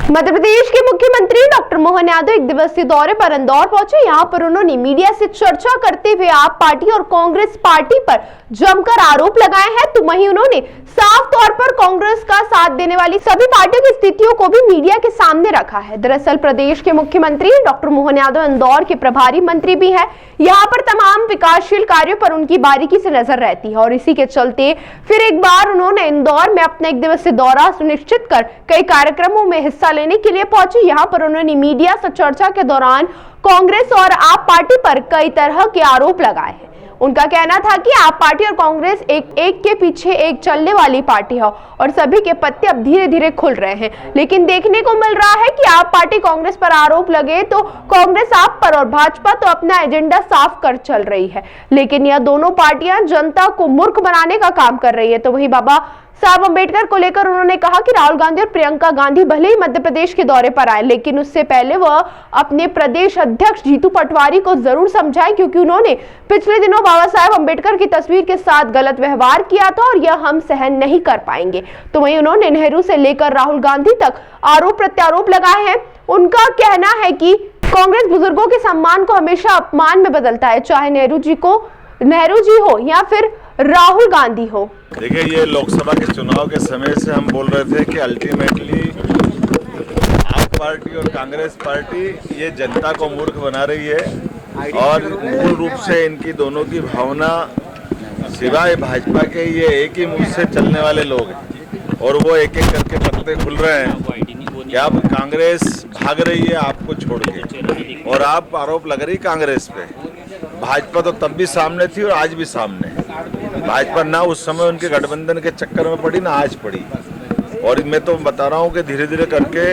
मध्य प्रदेश के मुख्यमंत्री डॉक्टर मोहन यादव एक दिवसीय दौरे पर इंदौर पहुंचे। यहां पर उन्होंने मीडिया से चर्चा करते हुए आप पार्टी और कांग्रेस पार्टी पर जमकर आरोप लगाए हैं, तो वहीं उन्होंने साफ तौर पर कांग्रेस का साथ देने वाली सभी पार्टियों की स्थितियों को भी मीडिया के सामने रखा है। दरअसल प्रदेश के मुख्यमंत्री डॉक्टर मोहन यादव इंदौर के प्रभारी मंत्री भी है। यहाँ पर तमाम विकासशील कार्यों पर उनकी बारीकी से नजर रहती है और इसी के चलते फिर एक बार उन्होंने इंदौर में अपना एक दिवसीय दौरा सुनिश्चित कर कई कार्यक्रमों में हिस्सा लेने के लिए पहुंचे। यहाँ पर उन्होंने मीडिया से चर्चा के दौरान कांग्रेस और आप पार्टी पर कई तरह के आरोप लगाए हैं। उनका कहना था कि आप पार्टी और कांग्रेस एक के पीछे एक चलने वाली पार्टी है और सभी के पत्ते अब धीरे धीरे खुल रहे हैं, लेकिन देखने को मिल रहा है कि आप पार्टी कांग्रेस पर आरोप लगे तो कांग्रेस आप पर और भाजपा तो अपना एजेंडा साफ कर चल रही है, लेकिन यह दोनों पार्टियां जनता को मूर्ख बनाने का काम कर रही है। तो वही बाबा साहब अम्बेडकर को लेकर उन्होंने कहा कि राहुल गांधी और प्रियंका गांधी भले ही मध्य प्रदेश के दौरे पर आए, लेकिन उससे पहले वह अपने प्रदेश अध्यक्ष जीतू पटवारी को जरूर समझाएं, क्योंकि उन्होंने पिछले दिनों बाबा साहब अम्बेडकर की तस्वीर के साथ गलत व्यवहार किया था और यह हम सहन नहीं कर पाएंगे। तो वहीं उन्होंने नेहरू से लेकर राहुल गांधी तक आरोप प्रत्यारोप लगाए हैं। उनका कहना है कि कांग्रेस बुजुर्गों के सम्मान को हमेशा अपमान में बदलता है, चाहे नेहरू जी हो या फिर राहुल गांधी हो। देखिए, ये लोकसभा के चुनाव के समय से हम बोल रहे थे कि अल्टीमेटली आप पार्टी और कांग्रेस पार्टी ये जनता को मूर्ख बना रही है और मूल रूप से इनकी दोनों की भावना सिवाय भाजपा के ये एक ही मुंह से चलने वाले लोग हैं और वो एक एक करके पत्ते खुल रहे हैं कि अब कांग्रेस भाग रही है आपको छोड़ के और आप आरोप लग रही कांग्रेस पे। भाजपा तो तब भी सामने थी और आज भी सामने है। भाजपा ना उस समय उनके गठबंधन के चक्कर में पड़ी ना आज पड़ी, और मैं तो बता रहा हूँ कि धीरे धीरे करके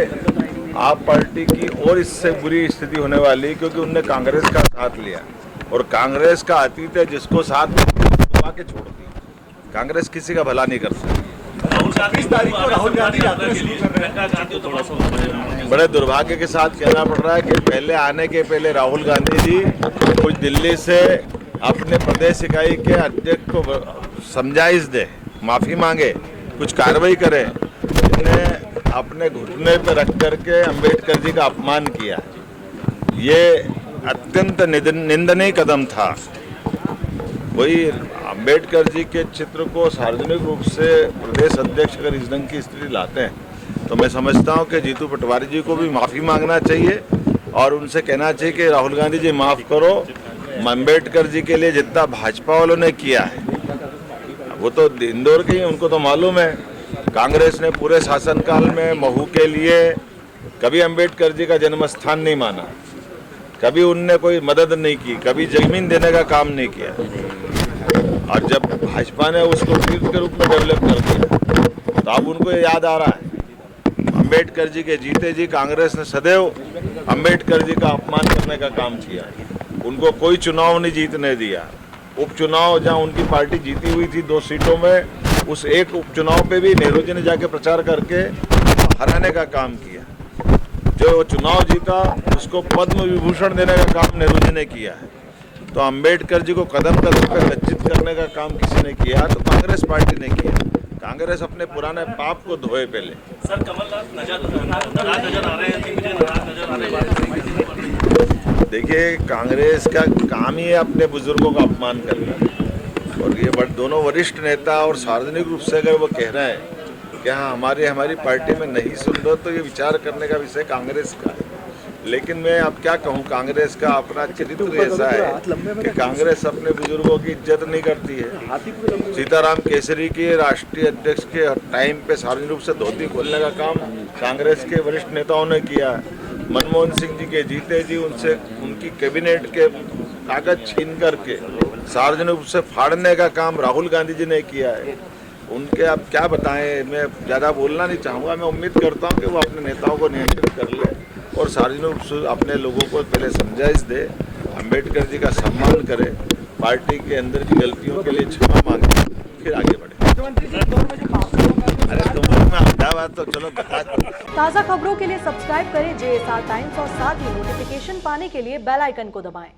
आप पार्टी की और इससे बुरी स्थिति होने वाली, क्योंकि उनने कांग्रेस का साथ लिया और कांग्रेस का अतीत है जिसको साथ में डुबा के छोड़ दी। कांग्रेस किसी का भला नहीं करती। बड़े दुर्भाग्य के साथ कहना पड़ रहा है कि पहले आने के पहले राहुल गांधी जी कुछ दिल्ली से अपने प्रदेश इकाई के अध्यक्ष को समझाइश दे, माफी मांगे, कुछ कार्रवाई करे। इन्हें अपने घुटने पर रख करके अंबेडकर जी का अपमान किया, ये अत्यंत निंदनीय कदम था। वही अंबेडकर जी के चित्र को सार्वजनिक रूप से प्रदेश अध्यक्ष अगर इस ढंग की स्थिति लाते हैं तो मैं समझता हूं कि जीतू पटवारी जी को भी माफ़ी मांगना चाहिए और उनसे कहना चाहिए कि राहुल गांधी जी माफ़ करो, अंबेडकर जी के लिए जितना भाजपा वालों ने किया है, वो तो इंदौर के ही, उनको तो मालूम है। कांग्रेस ने पूरे शासनकाल में महू के लिए कभी अंबेडकर जी का जन्म स्थान नहीं माना, कभी उनने कोई मदद नहीं की, कभी जमीन देने का काम नहीं किया, और जब भाजपा ने उसको तीर्थ के रूप में डेवलप कर दिया तो अब उनको याद आ रहा है। अंबेडकर जी के जीते जी कांग्रेस ने सदैव अंबेडकर जी का अपमान करने का काम किया। उनको कोई चुनाव नहीं जीतने दिया। उपचुनाव जहां उनकी पार्टी जीती हुई थी 2 सीटों में, उस एक उपचुनाव पे भी नेहरू जी ने जाके प्रचार करके हराने का काम किया। जो चुनाव जीता उसको पद्म विभूषण देने का काम नेहरू जी ने किया है। तो अंबेडकर जी को कदम कदम पर लज्जित करने का काम किसी ने किया तो कांग्रेस पार्टी ने किया। कांग्रेस अपने पुराने पाप को धोए पहले। सर, कमलनाथ नजर आ रहे हैं। देखिए, कांग्रेस का काम ही है अपने बुजुर्गों का अपमान करना, और ये दोनों वरिष्ठ नेता और सार्वजनिक रूप से अगर वो कह रहे हैं कि हाँ हमारी पार्टी में नहीं सुन रहे, तो ये विचार करने का विषय कांग्रेस का है। लेकिन मैं अब क्या कहूँ, कांग्रेस का अपना चरित्र ऐसा है कि कांग्रेस अपने बुजुर्गों की इज्जत नहीं करती है। सीताराम केसरी के राष्ट्रीय अध्यक्ष के टाइम पे सार्वजनिक रूप से धोती खोलने का काम कांग्रेस के वरिष्ठ नेताओं ने किया। मनमोहन सिंह जी के जीते जी उनसे उनकी कैबिनेट के कागज छीन करके सार्वजनिक रूप से फाड़ने का काम राहुल गांधी जी ने किया है। उनके अब क्या बताएं, मैं ज़्यादा बोलना नहीं चाहूँगा। मैं उम्मीद करता हूँ कि वो अपने नेताओं को नियंत्रित कर ले और सार्वजनिक अपने लोगों को पहले समझाइश दे, अंबेडकर जी का सम्मान करे, पार्टी के अंदर की गलतियों के लिए क्षमा मांगे, फिर आगे बढ़े। अरे तुम में अहमदाबाद तो चलो बता। ताज़ा खबरों के लिए सब्सक्राइब करें JSR टाइम्स और साथ ही नोटिफिकेशन पाने के लिए बेल आइकन को दबाएं।